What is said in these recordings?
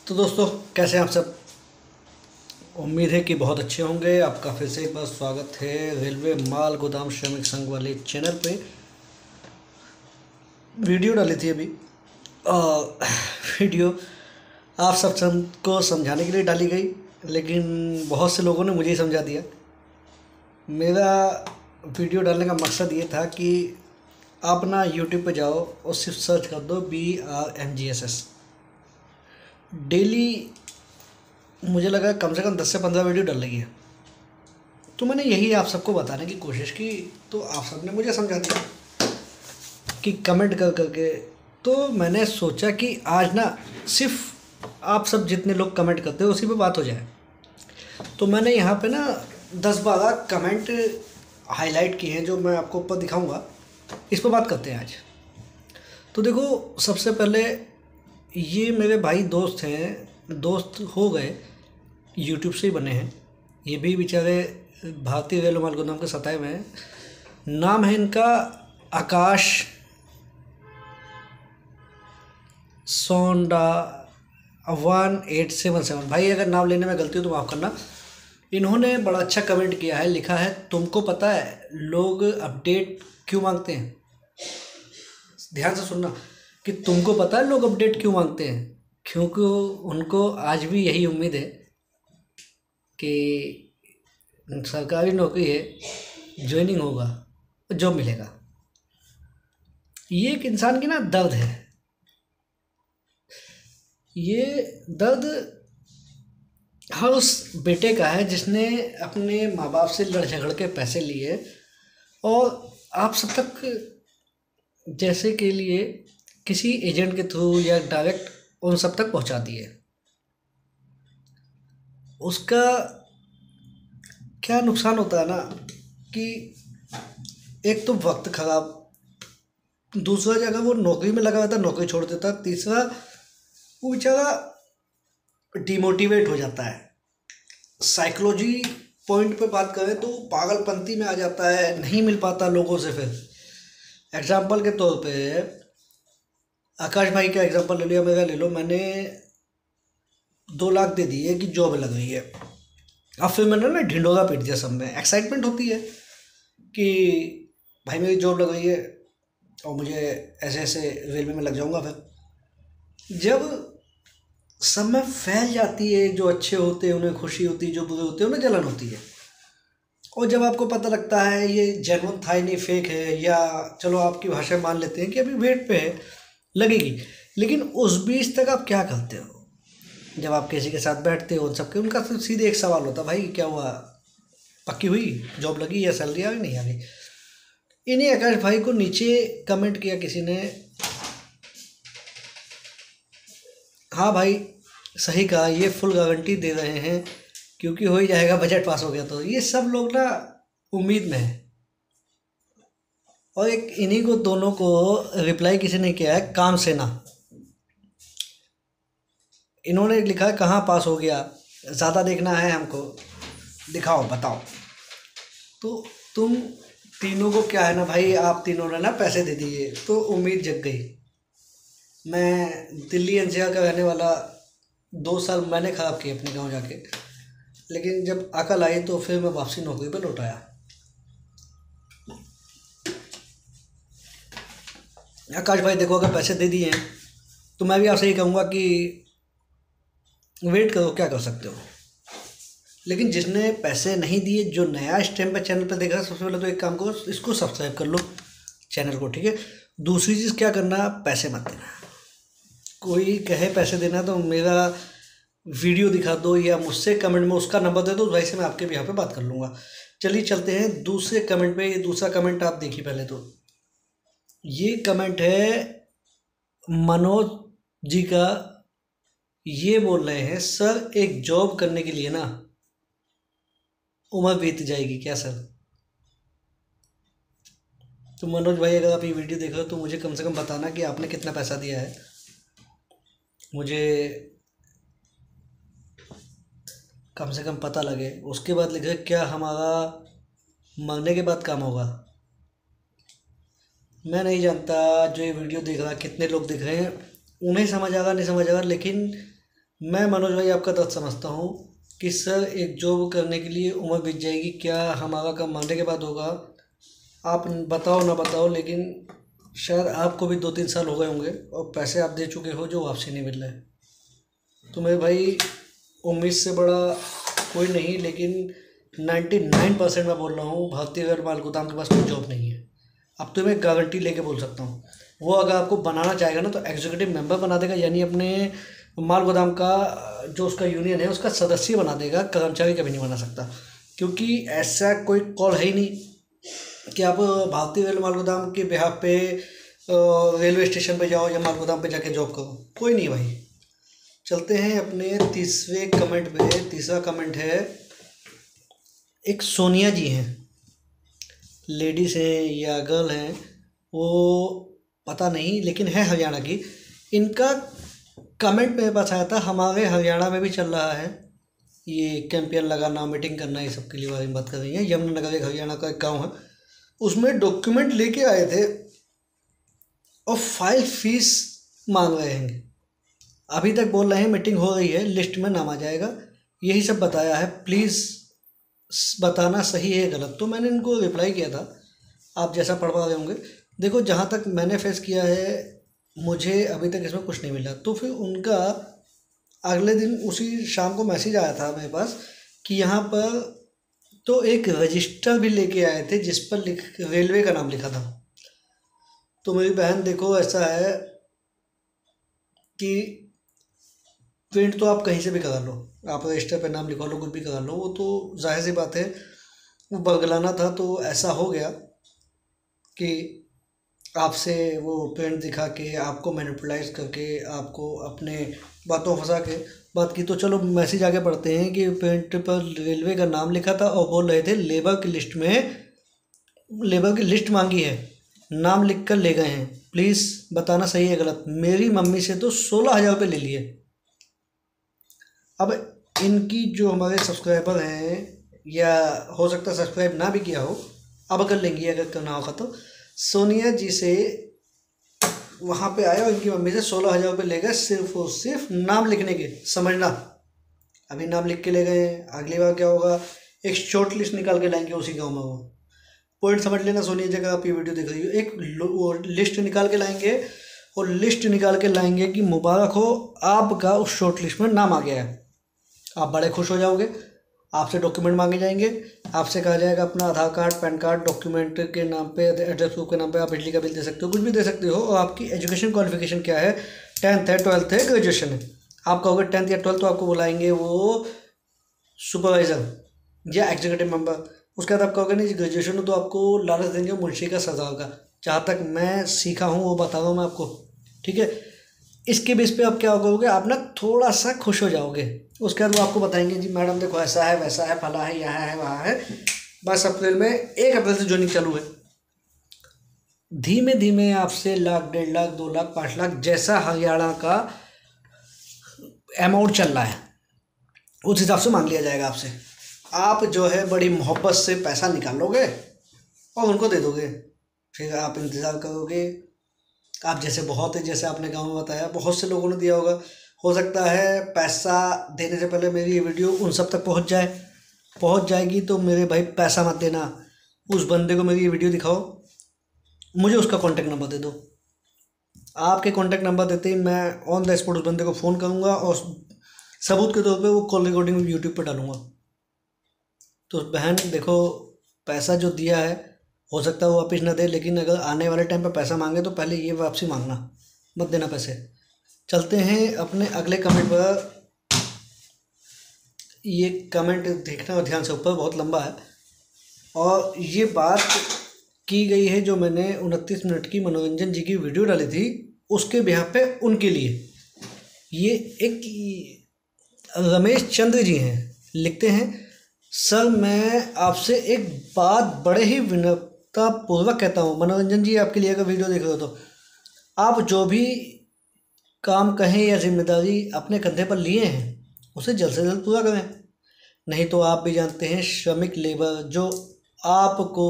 तो दोस्तों, कैसे हैं आप सब। उम्मीद है कि बहुत अच्छे होंगे। आपका फिर से एक बार स्वागत है रेलवे माल गोदाम श्रमिक संघ वाले चैनल पे। वीडियो डाली थी अभी और वीडियो आप सबको समझाने के लिए डाली गई, लेकिन बहुत से लोगों ने मुझे ही समझा दिया। मेरा वीडियो डालने का मकसद ये था कि आप ना यूट्यूब पे जाओ और सिर्फ सर्च कर दो BRMGSS। डेली मुझे लगा कम से कम 10 से 15 वीडियो डल रही है। तो मैंने यही आप सबको बताने की कोशिश की, तो आप सबने मुझे समझा दिया कि कमेंट कर करके। तो मैंने सोचा कि आज ना सिर्फ आप सब जितने लोग कमेंट करते हो उसी पे बात हो जाए। तो मैंने यहाँ पे ना 10-12 कमेंट हाईलाइट किए हैं जो मैं आपको ऊपर दिखाऊंगा। इस पर बात करते हैं आज। तो देखो, सबसे पहले ये मेरे भाई दोस्त हैं, दोस्त हो गए, यूट्यूब से ही बने हैं। ये भी बेचारे भारतीय रेल माल गोदाम के सताए में हैं। नाम है इनका आकाश सोंडा 1877। भाई अगर नाम लेने में गलती हो तो माफ़ करना। इन्होंने बड़ा अच्छा कमेंट किया है, लिखा है, तुमको पता है लोग अपडेट क्यों मांगते हैं। ध्यान से सुनना कि तुमको पता है लोग अपडेट क्यों मांगते हैं। क्योंकि उनको आज भी यही उम्मीद है कि सरकारी नौकरी है, ज्वाइनिंग होगा, जॉब मिलेगा। ये एक इंसान की ना दर्द है। ये दर्द हर उस बेटे का है जिसने अपने माँ बाप से लड़ झगड़ के पैसे लिए और आप सब तक जैसे के लिए किसी एजेंट के थ्रू या डायरेक्ट उन सब तक पहुंचा दिए। उसका क्या नुकसान होता है ना कि एक तो वक्त खराब, दूसरा जगह वो नौकरी में लगा हुआ था, नौकरी छोड़ देता, तीसरा वो बेचारा डिमोटिवेट हो जाता है। साइकोलॉजी पॉइंट पे बात करें तो पागलपंती में आ जाता है, नहीं मिल पाता लोगों से। फिर एग्जाम्पल के तौर पे आकाश भाई का एग्जाम्पल ले लिया, मेरा ले लो। मैंने 2 लाख दे दिए कि जॉब लग रही है। अब फिर मैंने ना ढिंडोरा पीट दिया, सब में एक्साइटमेंट होती है कि भाई मेरी जॉब लग रही है और मुझे ऐसे ऐसे रेलवे में लग जाऊंगा। फिर जब सब में फैल जाती है, जो अच्छे होते हैं उन्हें खुशी होती है, जो बुरे होते हैं उन्हें जलन होती है। और जब आपको पता लगता है ये जेन्युइन था ही नहीं, फेक है, या चलो आपकी भाषा मान लेते हैं कि अभी वेट पे है, लगेगी, लेकिन उस बीच तक आप क्या करते हो। जब आप किसी के साथ बैठते हो, उन सबके उनका तो सीधे एक सवाल होता है, भाई क्या हुआ, पक्की हुई, जॉब लगी या सैलरी आ गई, नहीं आ गई। इन्हीं आकाश भाई को नीचे कमेंट किया किसी ने, हाँ भाई सही कहा, ये फुल गारंटी दे रहे हैं क्योंकि हो ही जाएगा, बजट पास हो गया। तो ये सब लोग ना उम्मीद में है। और एक इन्हीं को दोनों को रिप्लाई किसी ने किया है, काम सेना। इन्होंने लिखा है, कहाँ पास हो गया, ज़्यादा देखना है हमको, दिखाओ बताओ। तो तुम तीनों को क्या है ना भाई, आप तीनों ने ना पैसे दे दिए तो उम्मीद जग गई। मैं दिल्ली NCR का रहने वाला, 2 साल मैंने ख़राब किए अपने गांव जाके, लेकिन जब अकल आई तो फिर मैं वापसी नौकरी पर लौट आया। आकाश भाई देखो, अगर पैसे दे दिए हैं तो मैं भी आपसे ये कहूँगा कि वेट करो, क्या कर सकते हो। लेकिन जिसने पैसे नहीं दिए, जो नया इस टाइम पर चैनल पर देख रहा है, सबसे पहले तो एक काम करो, इसको सब्सक्राइब कर लो चैनल को, ठीक है। दूसरी चीज़ क्या करना, पैसे मत देना। कोई कहे पैसे देना तो मेरा वीडियो दिखा दो या मुझसे कमेंट में उसका नंबर दे दो, भाई से मैं आपके भी यहाँ पे बात कर लूँगा। चलिए चलते हैं दूसरे कमेंट पे। ये दूसरा कमेंट आप देखिए पहले तो। ये कमेंट है मनोज जी का। ये बोल रहे हैं, सर एक जॉब करने के लिए ना उम्र बीत जाएगी क्या सर। तो मनोज भाई, अगर आप ये वीडियो देख रहे हो तो मुझे कम से कम बताना कि आपने कितना पैसा दिया है, मुझे कम से कम पता लगे। उसके बाद लिखे, क्या हमारा मरने के बाद काम होगा। मैं नहीं जानता जो ये वीडियो देख रहा है कितने लोग देख रहे हैं, उन्हें समझ आएगा नहीं समझ आएगा, लेकिन मैं मनोज भाई आपका दर्द समझता हूँ कि सर एक जॉब करने के लिए उम्र बीत जाएगी, क्या हमारा काम मरने के बाद होगा? आप बताओ ना बताओ, लेकिन शायद आपको भी 2-3 साल हो गए होंगे और पैसे आप दे चुके हो जो वापसी नहीं मिल रहे। तो मेरे भाई, उम्मीद से बड़ा कोई नहीं, लेकिन 99% मैं बोल रहा हूँ भारतीय एयर माल गोदाम के पास कोई जॉब नहीं है। अब तो मैं गारंटी लेके बोल सकता हूँ, वो अगर आपको बनाना चाहेगा ना तो एग्जीक्यूटिव मेंबर बना देगा, यानी अपने माल गोदाम का जो उसका यूनियन है उसका सदस्य बना देगा, कर्मचारी कभी नहीं बना सकता। क्योंकि ऐसा कोई कॉल है ही नहीं कि आप भारतीय रेल माल गोदाम के बिहाफ पे रेलवे स्टेशन पे जाओ या माल गोदाम पे जाके जॉब करो, कोई नहीं भाई। चलते हैं अपने तीसरे कमेंट पे। तीसरा कमेंट है, एक सोनिया जी हैं, लेडीज़ हैं या गर्ल हैं वो पता नहीं, लेकिन है हरियाणा की। इनका कमेंट मेरे पास आया था, हमारे हरियाणा में भी चल रहा है ये कैंपेन लगाना, मीटिंग करना, ये सब के लिए बारे में बात कर रही हैं। यमुनानगर एक हरियाणा का एक गाँव है, उसमें डॉक्यूमेंट लेके आए थे और फाइल फीस मांग रहे हैं। अभी तक बोल रहे हैं मीटिंग हो रही है, लिस्ट में नाम आ जाएगा, यही सब बताया है, प्लीज़ बताना सही है गलत। तो मैंने इनको रिप्लाई किया था, आप जैसा पढ़ पा रहे होंगे। देखो, जहाँ तक मैंने फेस किया है, मुझे अभी तक इसमें कुछ नहीं मिला। तो फिर उनका अगले दिन उसी शाम को मैसेज आया था मेरे पास कि यहाँ पर तो एक रजिस्टर भी लेके आए थे जिस पर रेलवे का नाम लिखा था। तो मेरी बहन देखो, ऐसा है कि प्रिंट तो आप कहीं से भी करा लो, आप रजिस्टर पे नाम लिखवा लो, कुछ भी करा लो, वो तो जाहिर सी बात है वो बगलाना था। तो ऐसा हो गया कि आपसे वो प्रिंट दिखा के, आपको मैनिपुलाइज करके, आपको अपने बातों फंसा के बात की। तो चलो मैसेज आगे पढ़ते हैं कि प्रिंट पर रेलवे का नाम लिखा था और बोल रहे थे लेबर की लिस्ट में, लेबर की लिस्ट मांगी है, नाम लिख कर ले गए हैं, प्लीज़ बताना सही है गलत। मेरी मम्मी से तो 16,000 रुपये ले लिए। अब इनकी जो हमारे सब्सक्राइबर हैं, या हो सकता है सब्सक्राइब ना भी किया हो, अब कर लेंगी अगर करना होगा तो, सोनिया जी से वहाँ पे आए और इनकी मम्मी से 16,000 रुपये ले गए, सिर्फ और सिर्फ नाम लिखने के। समझना, अभी नाम लिख के ले गए हैं, अगली बार क्या होगा, एक शॉर्ट लिस्ट निकाल के लाएंगे उसी गाँव में। वो पॉइंट समझ लेना सोनिया जी, अगर आप ये वीडियो देख रही हो, एक लिस्ट निकाल के लाएंगे, और लिस्ट निकाल के लाएंगे कि मुबारक हो, आपका उस शॉर्ट लिस्ट में नाम आ गया है। आप बड़े खुश हो जाओगे। आपसे डॉक्यूमेंट मांगे जाएंगे, आपसे कहा जाएगा अपना आधार कार्ड, पैन कार्ड, डॉक्यूमेंट के नाम पे, एड्रेस प्रूफ के नाम पे आप बिजली का बिल दे सकते हो, कुछ भी दे सकते हो। और आपकी एजुकेशन क्वालिफिकेशन क्या है, 10th है, 12th है, ग्रेजुएशन है। आप कहोगे 10th या 12th, तो आपको बुलाएंगे वो सुपरवाइज़र या एग्जीक्यूटिव मेंबर। उसके बाद आप कहोगे नहीं ग्रेजुएशन हो, तो आपको लालच देंगे मुंशी का सरदार का। जहाँ तक मैं सीखा हूँ वो बता रहा हूँ मैं आपको, ठीक है। इसके बेस पे आप क्या करोगे, आप ना थोड़ा सा खुश हो जाओगे। उसके बाद वो आपको बताएंगे जी मैडम देखो ऐसा है, वैसा है, फला है, यहाँ है, वहाँ है। बस अप्रैल में 1 अप्रैल से ज्वाइनिंग चालू है। धीमे धीमे आपसे 1,00,000, 1.5 लाख, 2 लाख, 5 लाख, जैसा हरियाणा का अमाउंट चल रहा है उस हिसाब से मांग लिया जाएगा आपसे। आप जो है बड़ी मोहब्बत से पैसा निकाल लोगे और उनको दे दोगे। फिर आप इंतज़ार करोगे। आप जैसे बहुत है, जैसे आपने गाँव में बताया, बहुत से लोगों ने दिया होगा। हो सकता है पैसा देने से पहले मेरी ये वीडियो उन सब तक पहुंच जाए, पहुंच जाएगी तो मेरे भाई पैसा मत देना, उस बंदे को मेरी ये वीडियो दिखाओ, मुझे उसका कॉन्टैक्ट नंबर दे दो। आपके कॉन्टैक्ट नंबर देते ही मैं ऑन द स्पॉट उस बंदे को फ़ोन करूँगा और सबूत के तौर पे वो कॉल रिकॉर्डिंग यूट्यूब पर डालूँगा। तो बहन देखो, पैसा जो दिया है हो सकता है वो वापस ना दे, लेकिन अगर आने वाले टाइम पर पैसा मांगे तो पहले ये वापसी मांगना, मत देना पैसे। चलते हैं अपने अगले कमेंट पर। ये कमेंट देखना और ध्यान से, ऊपर बहुत लंबा है और ये बात की गई है जो मैंने 29 मिनट की मनोरंजन जी की वीडियो डाली थी उसके बिहाफ पे उनके लिए। ये एक रमेश चंद्र जी हैं, लिखते हैं सर मैं आपसे एक बात बड़े ही विनम्रतापूर्वक कहता हूँ। मनोरंजन जी आपके लिए अगर वीडियो देख रहे हो तो आप जो भी काम कहें या जिम्मेदारी अपने कंधे पर लिए हैं उसे जल्द से जल्द पूरा करें, नहीं तो आप भी जानते हैं श्रमिक लेबर जो आपको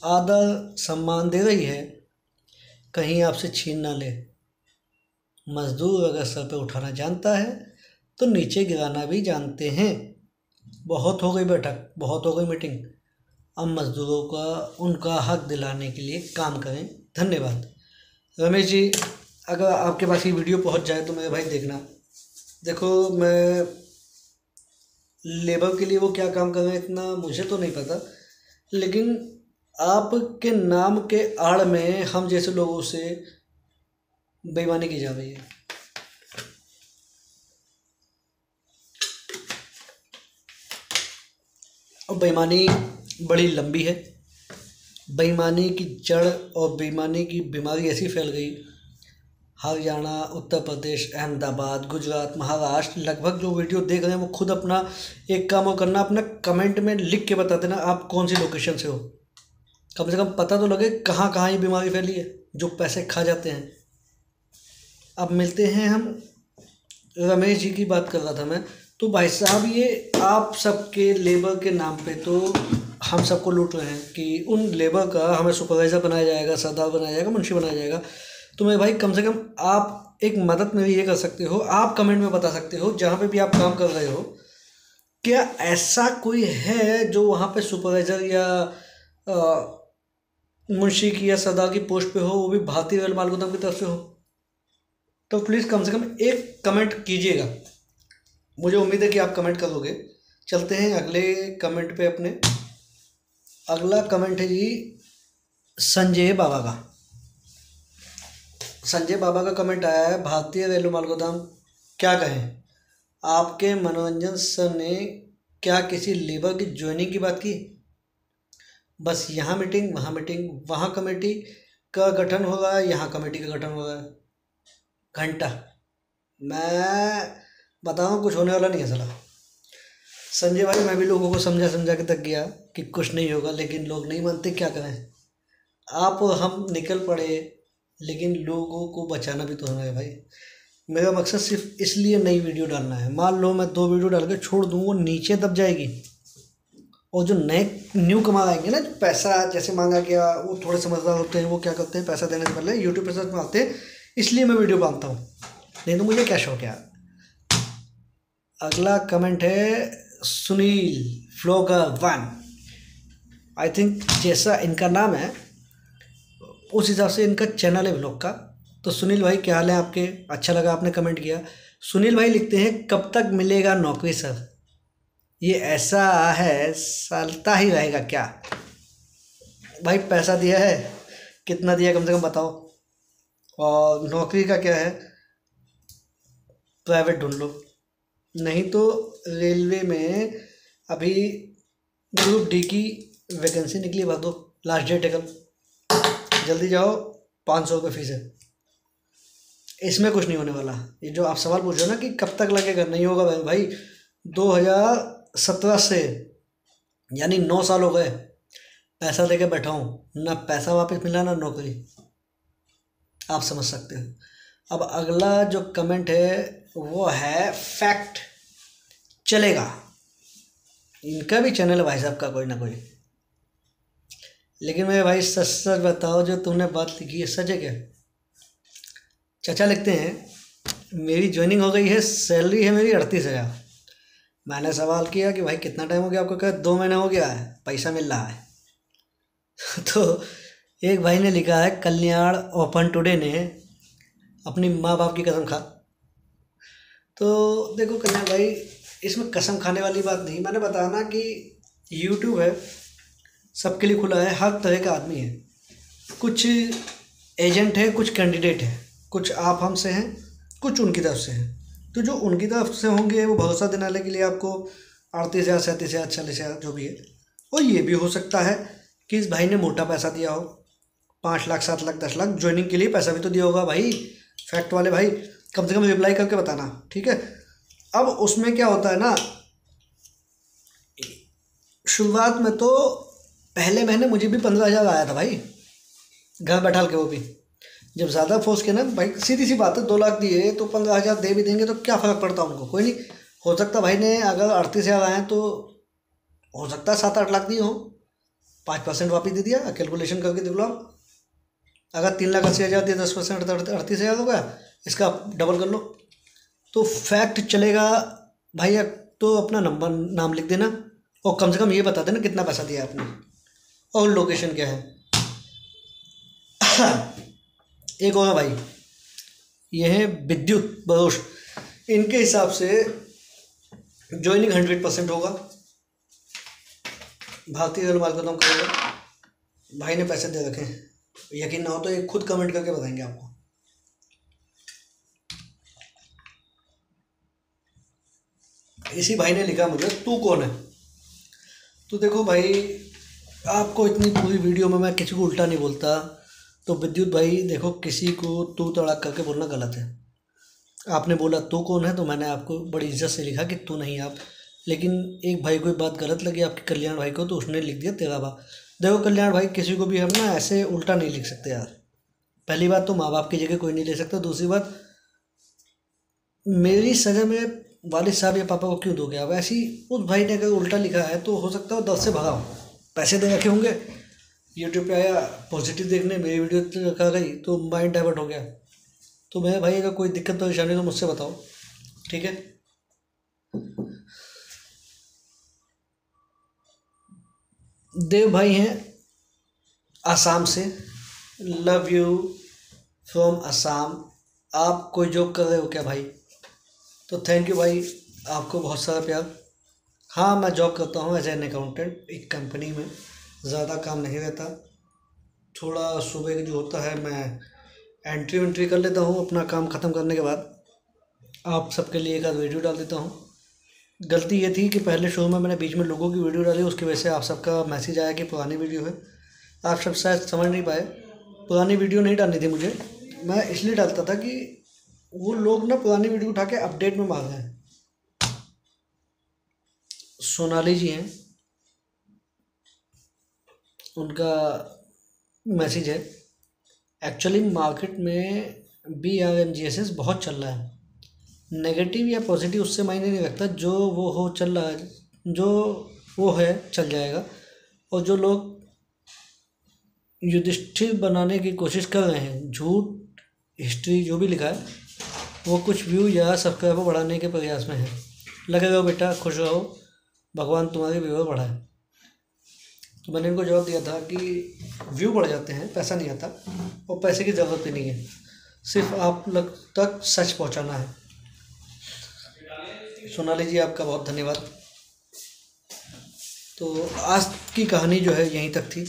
आदर सम्मान दे रही है कहीं आपसे छीन ना ले। मजदूर अगर सर पे उठाना जानता है तो नीचे गिराना भी जानते हैं। बहुत हो गई बैठक, बहुत हो गई मीटिंग, अब मजदूरों का उनका हक दिलाने के लिए काम करें। धन्यवाद। रमेश जी, अगर आपके पास ये वीडियो पहुंच जाए तो मेरे भाई देखना। देखो, मैं लेबर के लिए वो क्या काम कर रहे हैं इतना मुझे तो नहीं पता, लेकिन आपके नाम के आड़ में हम जैसे लोगों से बेईमानी की जा रही है। और बेईमानी बड़ी लंबी है। बेईमानी की जड़ और बेईमानी की बीमारी ऐसी फैल गई, हरियाणा, उत्तर प्रदेश, अहमदाबाद, गुजरात, महाराष्ट्र, लगभग जो वीडियो देख रहे हैं वो खुद अपना एक काम और करना, अपना कमेंट में लिख के बता देना आप कौन सी लोकेशन से हो। कम से कम पता तो लगे कहाँ कहाँ ये बीमारी फैली है, जो पैसे खा जाते हैं। अब मिलते हैं हम। रमेश जी की बात कर रहा था मैं, तो भाई साहब ये आप सबके लेबर के नाम पे तो हम सबको लूट रहे हैं कि उन लेबर का हमें सुपरवाइज़र बनाया जाएगा, सरदार बनाया जाएगा, मुंशी बनाया जाएगा। तो मेरे भाई कम से कम आप एक मदद मेरी ये कर सकते हो, आप कमेंट में बता सकते हो जहाँ पे भी आप काम कर रहे हो, क्या ऐसा कोई है जो वहाँ पे सुपरवाइज़र या मुंशी की या सरदार की पोस्ट पे हो, वो भी भारतीय रेल माल गोदाम की तरफ से हो, तो प्लीज़ कम से कम एक कमेंट कीजिएगा। मुझे उम्मीद है कि आप कमेंट करोगे। चलते हैं अगले कमेंट पे अपने। अगला कमेंट है जी संजय बाबा का। संजय बाबा का कमेंट आया है, भारतीय रेलवे माल गोदाम क्या कहें, आपके मनोरंजन सर ने क्या किसी लेबर की ज्वाइनिंग की बात की? बस यहाँ मीटिंग, वहाँ मीटिंग, वहाँ कमेटी का गठन हो रहा है, यहाँ कमेटी का गठन हो रहा है। घंटा मैं बताऊँ कुछ होने वाला नहीं है साला। संजय भाई, मैं भी लोगों को समझा समझा के तक गया कि कुछ नहीं होगा, लेकिन लोग नहीं मानते, क्या करें। आप हम निकल पड़े, लेकिन लोगों को बचाना भी तो है भाई। मेरा मकसद सिर्फ इसलिए नई वीडियो डालना है। मान लो मैं 2 वीडियो डाल के छोड़ दूँ, वो नीचे दब जाएगी, और जो नए न्यू कमा आएंगे ना, पैसा जैसे मांगा गया, वो थोड़े समझदार होते हैं, वो क्या करते हैं, पैसा देने से पहले यूट्यूब पे सर्च मारते हैं, इसलिए मैं वीडियो बनाता हूँ, नहीं तो मुझे क्या शौक है। अगला कमेंट है सुनील फ्लोगर 1। आई थिंक जैसा इनका नाम है उस हिसाब से इनका चैनल है व्लॉग का। तो सुनील भाई, क्या हाल है आपके? अच्छा लगा आपने कमेंट किया। सुनील भाई लिखते हैं, कब तक मिलेगा नौकरी सर? ये ऐसा है, चलता ही रहेगा क्या भाई? पैसा दिया है, कितना दिया कम से कम बताओ। और नौकरी का क्या है, प्राइवेट ढूंढ लो, नहीं तो रेलवे में अभी ग्रुप डी की वैकेंसी निकली, भर दो, लास्ट डेट है कल, जल्दी जाओ, 500 रुपये फीस है। इसमें कुछ नहीं होने वाला। ये जो आप सवाल पूछ रहे हो ना कि कब तक लगेगा, नहीं होगा भाई। 2017 से यानी 9 साल हो गए पैसा दे के बैठा हूँ, ना पैसा वापस मिला ना नौकरी, आप समझ सकते हो। अब अगला जो कमेंट है वो है फैक्ट चलेगा। इनका भी चैनल है भाई साहब का, कोई ना कोई। लेकिन मेरे भाई सच सच बताओ, जो तुमने बात लिखी है सच है क्या? चाचा लिखते हैं, मेरी ज्वाइनिंग हो गई है, सैलरी है मेरी 38,000। मैंने सवाल किया कि भाई कितना टाइम हो गया आपको? कहा 2 महीने हो गया है, पैसा मिल रहा है। तो एक भाई ने लिखा है, कल्याण ओपन टुडे ने अपनी माँ बाप की कसम खा। तो देखो कल्याण भाई, इसमें कसम खाने वाली बात नहीं। मैंने बताया ना कि यूट्यूब है, सबके लिए खुला है, हर तरह का आदमी है। कुछ एजेंट है, कुछ कैंडिडेट है, कुछ आप हमसे हैं, कुछ उनकी तरफ से हैं। तो जो उनकी तरफ से होंगे वो भरोसा दिलाने के लिए आपको 38,000, 37,000, 40,000 जो भी है। और ये भी हो सकता है कि इस भाई ने मोटा पैसा दिया हो, 5 लाख, 7 लाख, 10 लाख ज्वाइनिंग के लिए पैसा भी तो दिया होगा भाई। फैक्ट वाले भाई कम से कम रिप्लाई करके बताना, ठीक है। अब उसमें क्या होता है ना, शुरुआत में तो पहले महीने मुझे भी 15,000 आया था भाई, घर बैठा के। वो भी जब ज़्यादा फोर्स के ना भाई, सीधी सी बात है, 2 लाख दिए तो 15,000 दे भी देंगे तो क्या फ़र्क पड़ता उनको, कोई नहीं। हो सकता भाई ने अगर 38,000 आए तो हो सकता है 7-8 लाख दिए हो, 5% वापस दे दिया, कैलकुलेशन करके देख लो आप। अगर 3,80,000 दिए, 10% 38,000 हो गया, इसका डबल कर लो। तो फैक्ट चलेगा भाई। तो अपना नाम लिख देना और कम से कम ये बता देना कितना पैसा दिया आपने और लोकेशन क्या है। एक और है भाई, ये है विद्युत बरोश। इनके हिसाब से ज्वाइनिंग 100% होगा, भारतीय रेल मार्गों करेगा। भाई ने पैसे दे रखे हैं, यकीन ना हो तो एक खुद कमेंट करके बताएंगे आपको। इसी भाई ने लिखा मुझे, तू कौन है। तो देखो भाई, आपको इतनी पूरी वीडियो में मैं किसी को उल्टा नहीं बोलता। तो विद्युत भाई देखो, किसी को तू तड़ाक करके बोलना गलत है। आपने बोला तू कौन है, तो मैंने आपको बड़ी इज्जत से लिखा कि तू नहीं आप। लेकिन एक भाई को बात गलत लगी आपके कल्याण भाई को, तो उसने लिख दिया तेरा बाप। देखो कल्याण भाई, किसी को भी हम ना ऐसे उल्टा नहीं लिख सकते यार। पहली बात तो माँ बाप की जगह कोई नहीं ले सकता। दूसरी बात, मेरी सजा में वालिद साहब या पापा को क्यों दोगे आप। ऐसी उस भाई ने अगर उल्टा लिखा है तो हो सकता है दस से भगा हो, पैसे दे रखे होंगे, यूट्यूब पे आया पॉजिटिव देखने, मेरी वीडियो रखा गई तो माइंड डाइवर्ट हो गया। तो मैं भाई, अगर कोई दिक्कत परेशानी तो मुझसे बताओ, ठीक है। देव भाई हैं आसाम से, लव यू फ्रॉम आसाम। आप कोई जॉब कर रहे हो क्या भाई? तो थैंक यू भाई, आपको बहुत सारा प्यार। हाँ, मैं जॉब करता हूँ एज एन अकाउंटेंट एक कंपनी में। ज़्यादा काम नहीं रहता, थोड़ा सुबह जो होता है मैं एंट्री कर लेता हूँ अपना काम ख़त्म करने के बाद। आप सबके लिए एक आध वीडियो डाल देता हूँ। गलती ये थी कि पहले शो में मैंने बीच में लोगों की वीडियो डाली, उसकी वजह से आप सबका मैसेज आया कि पुरानी वीडियो है। आप सब शायद समझ नहीं पाए, पुरानी वीडियो नहीं डालनी थी मुझे। मैं इसलिए डालता था कि वो लोग ना पुरानी वीडियो उठा के अपडेट में मार रहे हैं। सोनाली जी हैं, उनका मैसेज है, एक्चुअली मार्केट में BRMGSS बहुत चल रहा है। नेगेटिव या पॉजिटिव उससे मायने नहीं रखता, जो वो हो चल रहा है, जो वो है चल जाएगा। और जो लोग युधिष्ठिर बनाने की कोशिश कर रहे हैं, झूठ हिस्ट्री जो भी लिखा है, वो कुछ व्यू या सब्सक्राइबर बढ़ाने के प्रयास में है। लगे रहो बेटा, खुश रहो, भगवान तुम्हारे व्यूअर बढ़ाए। तो मैंने इनको जवाब दिया था कि व्यू बढ़ जाते हैं, पैसा नहीं आता, और पैसे की ज़रूरत भी नहीं है, सिर्फ आप लोग तक सच पहुंचाना है। सोनाली जी, आपका बहुत धन्यवाद। तो आज की कहानी जो है यहीं तक थी।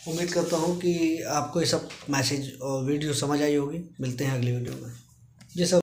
उम्मीद करता हूँ कि आपको ये सब मैसेज और वीडियो समझ आई होगी। मिलते हैं अगली वीडियो में। जी सब।